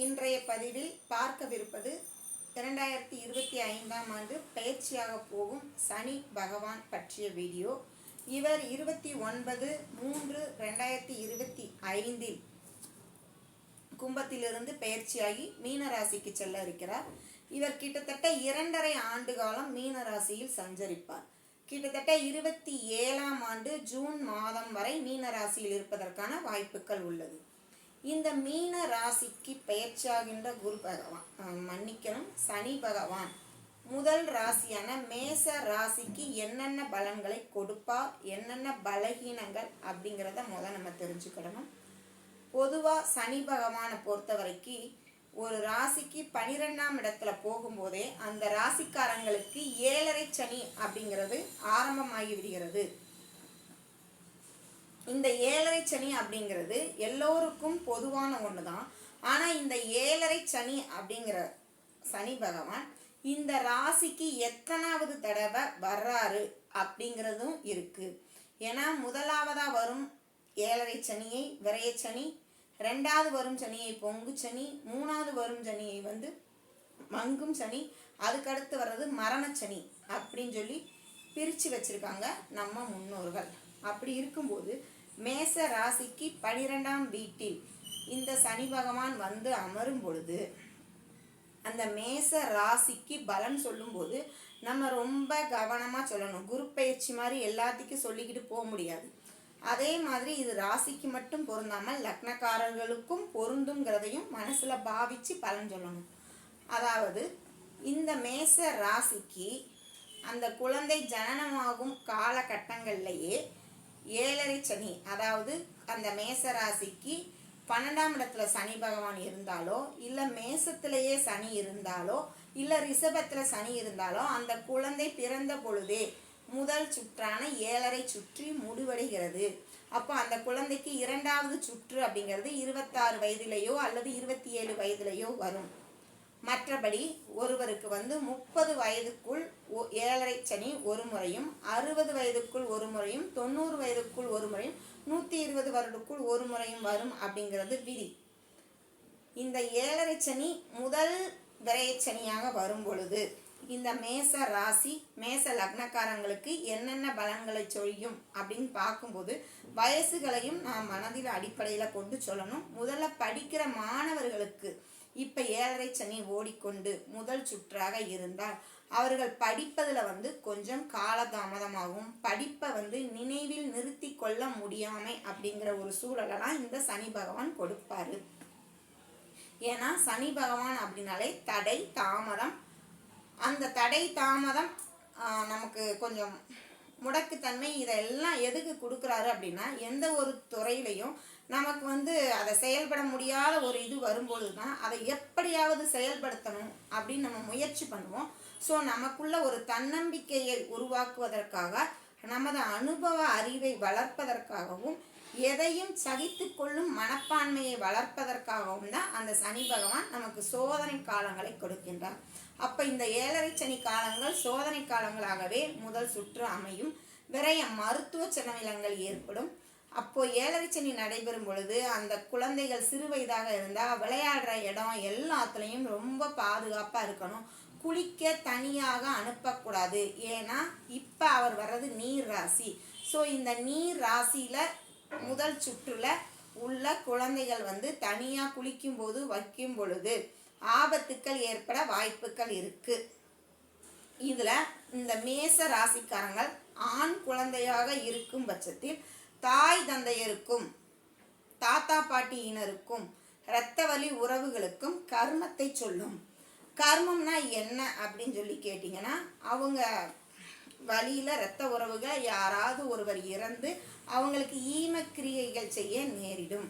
இன்றைய பதிவில் பார்க்கவிருப்பது 2025ஆம் ஆண்டு பயிற்சியாக போகும் சனி பகவான் பற்றிய வீடியோ. இவர் 29/3/2025 கும்பத்திலிருந்து பயிற்சியாகி மீன ராசிக்கு செல்ல இருக்கிறார். இவர் கிட்டத்தட்ட 2.5 ஆண்டு காலம் மீன ராசியில் சஞ்சரிப்பார். கிட்டத்தட்ட 27ஆம் ஆண்டு ஜூன் மாதம் வரை மீன ராசியில் இருப்பதற்கான வாய்ப்புகள் உள்ளது. இந்த மீன ராசிக்கு பயிற்சியாகின்ற சனி பகவான் முதல் ராசியான மேச ராசிக்கு என்னென்ன பலன்களை கொடுப்பார், என்னென்ன பலகீனங்கள் அப்படிங்கிறத நம்ம தெரிஞ்சுக்கிடணும். பொதுவாக சனி பகவானை பொறுத்த வரைக்கும் ஒரு ராசிக்கு 12ஆம் இடத்துல போகும்போதே அந்த ராசிக்காரங்களுக்கு 7.5 சனி அப்படிங்கிறது ஆரம்பமாகி விடுகிறது. இந்த 7.5 சனி அப்படிங்கிறது எல்லோருக்கும் பொதுவான ஒன்று தான். ஆனால் இந்த 7.5 சனி அப்படிங்கிற சனி பகவான் இந்த ராசிக்கு எத்தனாவது தடவை வர்றாரு அப்படிங்கிறதும் இருக்கு. ஏன்னா முதலாவதாக வரும் 7.5 சனியை விரைய சனி, 2வது வரும் சனியை பொங்கு சனி, 3வது வரும் சனியை மங்கும் சனி, அதுக்கடுத்து வர்றது மரண சனி அப்படின்னு சொல்லி பிரித்து வச்சிருக்காங்க நம்ம முன்னோர்கள். அப்படி இருக்கும்போது மேச ராசிக்கு 12ஆம் வீட்டில் இந்த சனி பகவான் அமரும் பொழுது அந்த மேச ராசிக்கு பலன் சொல்லும்போது நம்ம ரொம்ப கவனமாக சொல்லணும். குரு பயிற்சி மாதிரி எல்லாத்துக்கும் சொல்லிக்கிட்டு போக முடியாது. அதே மாதிரி இது ராசிக்கு மட்டும் பொருந்தாமல் லக்னக்காரர்களுக்கும் பொருந்துங்கிறதையும் மனசில் பாவிச்சு பலன் சொல்லணும். அதாவது இந்த மேச ராசிக்கு அந்த குழந்தை ஜனனமாகும் காலகட்டங்கள்லேயே 7.5 சனி, அதாவது அந்த மேச ராசிக்கு 12ஆம் இடத்துல சனி பகவான் இருந்தாலோ, இல்லை மேசத்திலேயே சனி இருந்தாலோ, இல்லை ரிஷபத்தில் சனி இருந்தாலோ அந்த குழந்தை பிறந்த பொழுதே முதல் சுற்றான 7.5 சுற்றி முடிவடைகிறது. அப்போ அந்த குழந்தைக்கு 2வது சுற்று அப்படிங்கிறது 26 வயதிலேயோ அல்லது 27 வயதிலேயோ வரும். மற்றபடி ஒருவருக்கு 30 வயதுக்குள் 7.5 சனி ஒரு முறையும், 60 வயதுக்குள் ஒரு முறையும், 90 வயதுக்குள் ஒரு முறையும், 120 வருடக்குள் ஒரு முறையும் வரும் அப்படிங்கிறது விதி. இந்த 7.5 சனி முதல் விரையச்சனியாக வரும் பொழுது இந்த மேச ராசி மேச லக்னக்காரங்களுக்கு என்னென்ன பலன்களை சொல்லும் அப்படின்னு பார்க்கும்போது வயசுகளையும் நாம் மனதில் அடிப்படையில் கொண்டு சொல்லணும். முதல்ல படிக்கிற மாணவர்களுக்கு இப்போ 7.5 சனி ஓடிக்கொண்டு முதல் சுற்றாக இருந்தால் அவர்கள் படிப்பதில் கொஞ்சம் காலதாமதமாகும். படிப்பை நினைவில் நிறுத்தி கொள்ள முடியாமை அப்படிங்கிற ஒரு சூழலெல்லாம் இந்த சனி பகவான் கொடுப்பாரு. ஏன்னா சனி பகவான் அப்படின்னாலே தடை தாமதம். அந்த தடை தாமதம் நமக்கு கொஞ்சம் முடக்குத்தன்மை இதெல்லாம் எதுக்கு கொடுக்குறாரு அப்படின்னா, எந்த ஒரு துறையிலையும் நமக்கு அதை செயல்பட முடியாத ஒரு இது வரும்போது தான் அதை எப்படியாவது செயல்படுத்தணும் அப்படின்னு நம்ம முயற்சி பண்ணுவோம். ஸோ நமக்குள்ள ஒரு தன்னம்பிக்கையை உருவாக்குவதற்காக, நமது அனுபவ அறிவை வளர்ப்பதற்காகவும், எதையும் சகித்து கொள்ளும் மனப்பான்மையை வளர்ப்பதற்காகவும் தான் அந்த சனி பகவான் நமக்கு சோதனை காலங்களை கொடுக்கின்றார். அப்போ இந்த 7.5 சனி காலங்கள் சோதனை காலங்களாகவே முதல் சுற்று அமையும். விரைய மருத்துவ செலவினங்கள் ஏற்படும். அப்போ 7.5 சனி நடைபெறும் பொழுது அந்த குழந்தைகள் சிறு வயதாக இருந்தால் விளையாடுற இடம் எல்லாத்துலேயும் ரொம்ப பாதுகாப்பாக இருக்கணும். குளிக்க தனியாக அனுப்பக்கூடாது. ஏன்னா இப்போ அவர் வர்றது நீர் ராசி. ஸோ இந்த நீர் ராசியில் முதல் சுற்றுல உள்ள குழந்தைகள் தனியாக குளிக்கும் போது வைக்கும் பொழுது ஆபத்துக்கள் ஏற்பட வாய்ப்புகள் இருக்கு. இதில் இந்த மேச ராசிக்காரங்கள் ஆண் குழந்தையாக இருக்கும் பட்சத்தில் தாய் தந்தையருக்கும் தாத்தா பாட்டியினருக்கும் இரத்த வழி உறவுகளுக்கும் கர்மத்தை சொல்லும். கர்மம்னா என்ன அப்படின்னு சொல்லி கேட்டிங்கன்னா, அவங்க வழியில் இரத்த உறவுகள் யாராவது ஒருவர் இறந்து அவங்களுக்கு ஈமக்கிரியைகள் செய்ய நேரிடும்.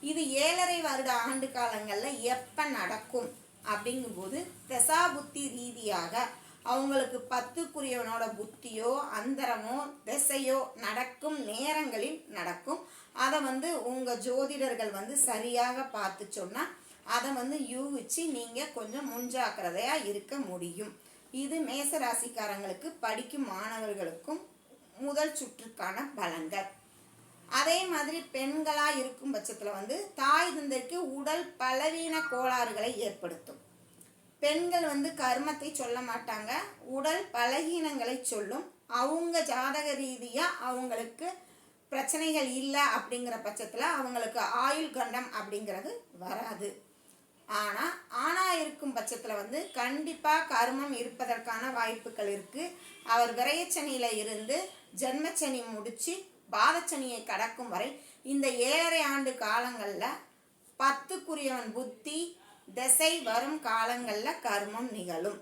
இது 7.5 ஆண்டு காலங்களில் எப்போ நடக்கும் அப்படிங்கும்போது தசாபுத்தி ரீதியாக அவங்களுக்கு 10க்குரியவனோட புத்தியோ அந்தரமோ திசையோ நடக்கும் நேரங்களில் நடக்கும். அதை உங்கள் ஜோதிடர்கள் சரியாக பார்த்து சொன்னால் அதை யூகிச்சு நீங்கள் கொஞ்சம் முன்ஜாக்கிரதையாக இருக்க முடியும். இது மேசராசிக்காரங்களுக்கு படிக்கும் மாணவர்களுக்கும் முதல் சுற்றுக்கான பலன்கள். அதே மாதிரி பெண்களாக இருக்கும் பட்சத்தில் வந்து தாய் தந்தைக்கு உடல் பலவீன கோளாறுகளை ஏற்படுத்தும். பெண்கள் வந்து கர்மத்தை சொல்ல மாட்டாங்க, உடல் பலகீனங்களை சொல்லும். அவங்க ஜாதக ரீதியாக அவங்களுக்கு பிரச்சனைகள் இல்லை அப்படிங்கிற பட்சத்தில் அவங்களுக்கு ஆயுள் கண்டம் அப்படிங்கிறது வராது. ஆனால் ஆணாக இருக்கும் பட்சத்தில் வந்து கண்டிப்பாக கர்மம் இருப்பதற்கான வாய்ப்புகள் இருக்குது. அவர் விரயச்சனியில் இருந்து ஜென்மச்சனி முடித்து பாதச்சனியை கடக்கும் வரை இந்த 7.5 ஆண்டு காலங்களில் 10க்குரியவன் புத்தி திசை வரும் காலங்களில் கர்மம் நிகழும்.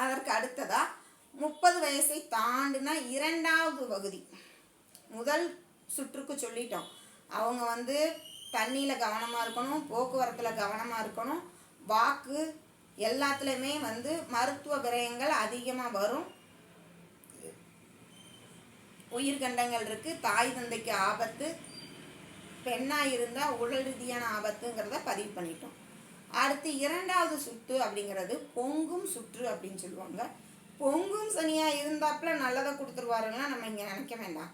அதற்கு அடுத்ததாக 30 வயசை தாண்டினா 2வது பகுதி, முதல் சுற்றுக்கு சொல்லிட்டோம். அவங்க வந்து தண்ணியில் கவனமாக இருக்கணும், போக்குவரத்தில் கவனமாக இருக்கணும், வாக்கு எல்லாத்துலேயுமே வந்து மருத்துவ விரயங்கள் அதிகமாக வரும், உயிர்கண்டங்கள் இருக்குது, தாய் தந்தைக்கு ஆபத்து, பெண்ணாக இருந்தால் உடல் ரீதியான ஆபத்துங்கிறத பதிவு பண்ணிட்டோம். அடுத்து 2வது சுற்று அப்படிங்கிறது பொங்கும் சுற்று அப்படின்னு சொல்லுவாங்க. பொங்கும் சனியாக இருந்தாப்புல நல்லதை கொடுத்துருவாருன்னா நம்ம இங்கே நினைக்க வேண்டாம்.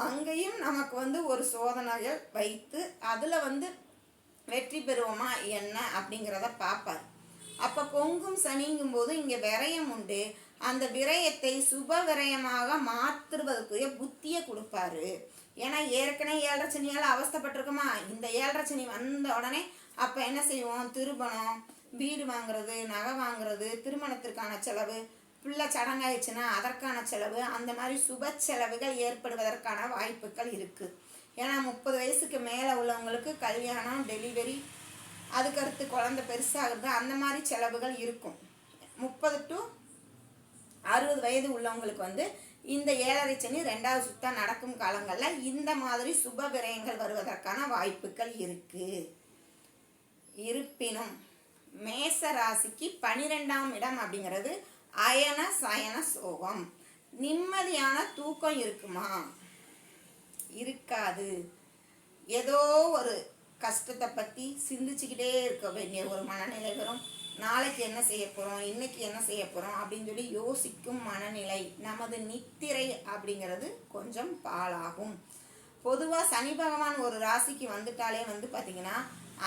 அங்கேயும் நமக்கு வந்து ஒரு சோதனைகள் வைத்து அதில் வந்து வெற்றி பெறுவோமா என்ன அப்படிங்கிறத பார்ப்பார். அப்போ பொங்கும் சனிங்கும்போது இங்கே விரயம் உண்டு. அந்த விரயத்தை சுப விரயமாக மாற்றுவதற்குரிய புத்தியை கொடுப்பாரு. ஏன்னா ஏற்கனவே 7.5 சனியால் அவஸ்தைப்பட்டிருக்குமா, இந்த 7.5 சனி வந்த உடனே அப்போ என்ன செய்வோம், திருமணம், வீடு வாங்குறது, நகை வாங்குறது, திருமணத்திற்கான செலவு, பிள்ளை சடங்காயிடுச்சுன்னா அதற்கான செலவு, அந்த மாதிரி சுப செலவுகள் ஏற்படுவதற்கான வாய்ப்புகள் இருக்குது. ஏன்னா 30 வயசுக்கு மேலே உள்ளவங்களுக்கு கல்யாணம், டெலிவரி, அதுக்கடுத்து குழந்தை பெருசாகிறது, அந்த மாதிரி செலவுகள் இருக்கும். 30 to 60 வயது உள்ளவங்களுக்கு வந்து இந்த 7.5 சனி 2வது சுத்தம் நடக்கும் காலங்களில் இந்த மாதிரி சுப விரயங்கள் வருவதற்கான வாய்ப்புகள் இருக்குது. இருப்பினும் மேச ராசிக்கு 12ஆம் இடம் அப்படிங்கிறது அயன சயன சோகம். நிம்மதியான தூக்கம் இருக்குமா? இருக்காது. ஏதோ ஒரு கஷ்டத்தை பற்றி சிந்திச்சுக்கிட்டே இருக்க வேண்டிய ஒரு மனநிலை வரும். நாளைக்கு என்ன செய்ய போகிறோம், இன்னைக்கு என்ன செய்ய போகிறோம் அப்படின்னு சொல்லி யோசிக்கும் மனநிலை. நமது நித்திரை அப்படிங்கிறது கொஞ்சம் பாழாகும். பொதுவாக சனி பகவான் ஒரு ராசிக்கு வந்துட்டாலே வந்து பார்த்திங்கன்னா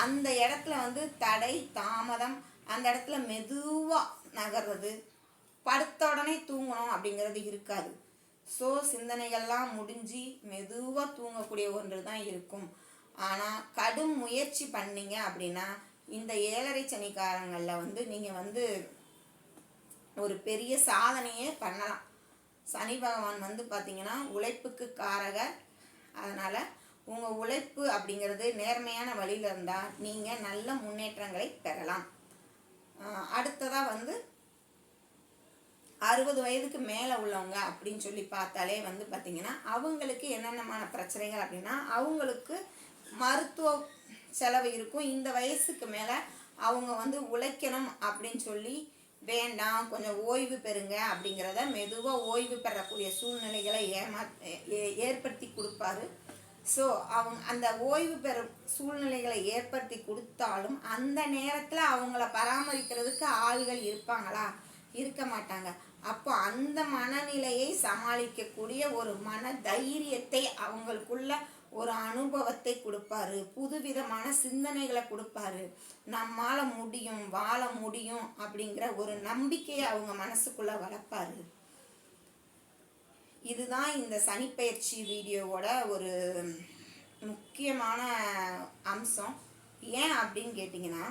அந்த இடத்துல வந்து தடை தாமதம், அந்த இடத்துல மெதுவாக நகர்றது, படுத்த உடனே தூங்கணும் அப்படிங்கிறது இருக்காது. ஸோ சிந்தனைகள்லாம் முடிஞ்சு மெதுவாக தூங்கக்கூடிய ஒன்று தான் இருக்கும். ஆனால் கடும் முயற்சி பண்ணீங்க அப்படின்னா இந்த 7.5 சனிக்காரங்களில் வந்து நீங்கள் வந்து ஒரு பெரிய சாதனையே பண்ணலாம். சனி பகவான் வந்து பார்த்திங்கன்னா உழைப்புக்கு காரகர். அதனால் உங்கள் உழைப்பு அப்படிங்கிறது நேர்மையான வழியில் இருந்தால் நீங்கள் நல்ல முன்னேற்றங்களை பெறலாம். அடுத்ததாக வந்து 60 வயதுக்கு மேலே உள்ளவங்க அப்படின்னு சொல்லி பார்த்தாலே வந்து பார்த்திங்கன்னா அவங்களுக்கு என்னென்னமான பிரச்சனைகள் அப்படின்னா அவங்களுக்கு மருத்துவ செலவு இருக்கும். இந்த வயசுக்கு மேலே அவங்க வந்து உழைக்கணும் அப்படின்னு சொல்லி வேண்டாம், கொஞ்சம் ஓய்வு பெறுங்க அப்படிங்கிறத மெதுவாக ஓய்வு பெறக்கூடிய சூழ்நிலைகளை ஏற்படுத்தி கொடுப்பாரு. ஸோ அவங்க அந்த ஓய்வு பெறும் சூழ்நிலைகளை ஏற்படுத்தி கொடுத்தாலும் அந்த நேரத்தில் அவங்கள பராமரிக்கிறதுக்கு ஆள்கள் இருப்பாங்களா? இருக்க மாட்டாங்க. அப்போ அந்த மனநிலையை சமாளிக்கக்கூடிய ஒரு மன தைரியத்தை அவங்களுக்குள்ள ஒரு அனுபவத்தை கொடுப்பாரு, புதுவிதமான சிந்தனைகளை கொடுப்பாரு. நம்மால முடியும், வாழ முடியும் அப்படிங்கிற ஒரு நம்பிக்கையை அவங்க மனசுக்குள்ள வளர்ப்பாரு. இதுதான் இந்த சனிப்பெயர்ச்சி வீடியோவோட ஒரு முக்கியமான அம்சம். ஏன் அப்படின்னு கேட்டிங்கன்னா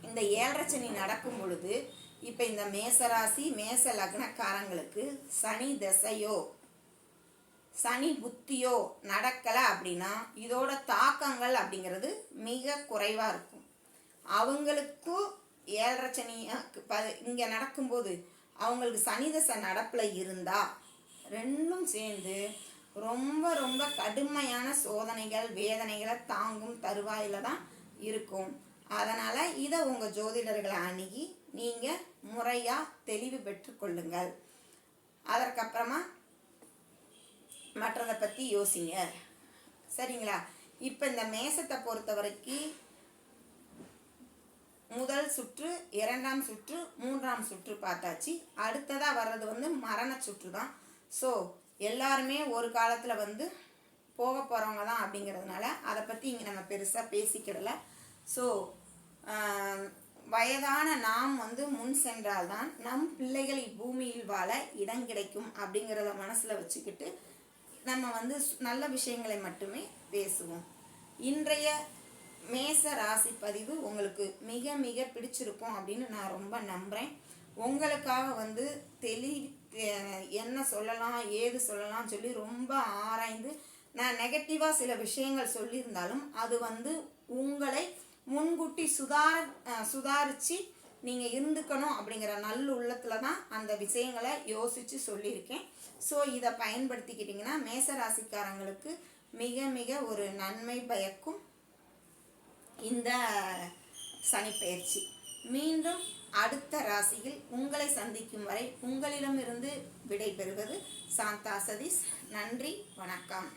இந்த 7.5 சனி நடக்கும் பொழுது இப்போ இந்த மேசராசி மேச லக்னக்காரங்களுக்கு சனி திசையோ சனி புத்தியோ நடக்கலை அப்படின்னா இதோட தாக்கங்கள் அப்படிங்கிறது மிக குறைவாக இருக்கும். அவங்களுக்கும் 7.5 சனி இங்கே நடக்கும்போது அவங்களுக்கு சனி தசை நடப்பில் இருந்தால் ரெண்டும் சேர்ந்து ரொம்ப ரொம்ப கடுமையான சோதனைகள் வேதனைகளை தாங்கும் தருவாயில் தான் இருக்கும். அதனால் இதை உங்கள் ஜோதிடர்களை அணுகி நீங்கள் முறையாக தெளிவு பெற்றுக்கொள்ளுங்கள். அதற்கப்புறமா மற்றதை பற்றி யோசிங்க. சரிங்களா? இப்போ இந்த மேசத்தை பொறுத்த வரைக்கும் முதல் சுற்று, 2ஆம் சுற்று, 3ஆம் சுற்று பார்த்தாச்சு. அடுத்ததாக வர்றது வந்து மரண சுற்று தான். ஸோ எல்லாருமே ஒரு காலத்தில் வந்து போக போகிறவங்க தான் அப்படிங்கிறதுனால அதை பற்றி இங்கே நம்ம பெருசாக பேசிக்கிடலை. ஸோ வயதான நாம் வந்து முன் சென்றால்தான் நம் பிள்ளைகள் இப்பூமியில் வாழ இடம் கிடைக்கும் அப்படிங்கிறத மனசில் வச்சுக்கிட்டு நம்ம வந்து நல்ல விஷயங்களை மட்டுமே பேசுவோம். இன்றைய மேச ராசி பதிவு உங்களுக்கு மிக மிக பிடிச்சிருக்கும் அப்படின்னு நான் ரொம்ப நம்புகிறேன். உங்களுக்காக வந்து என்ன சொல்லலாம் ஏது சொல்லலாம் சொல்லி ரொம்ப ஆராய்ந்து நான் நெகட்டிவாக சில விஷயங்கள் சொல்லியிருந்தாலும் அது வந்து உங்களை முன்கூட்டி சுதாரித்து நீங்கள் இருந்துக்கணும் அப்படிங்கிற நல்ல உள்ளத்தில் தான் அந்த விஷயங்களை யோசித்து சொல்லியிருக்கேன். ஸோ இதை பயன்படுத்திக்கிட்டிங்கன்னா மேசராசிக்காரங்களுக்கு மிக மிக ஒரு நன்மை பயக்கும் இந்த சனிப்பெயர்ச்சி. மீண்டும் அடுத்த ராசியில் உங்களை சந்திக்கும் வரை உங்களிடமிருந்து விடை பெறுவது சாந்தா சதீஷ். நன்றி, வணக்கம்.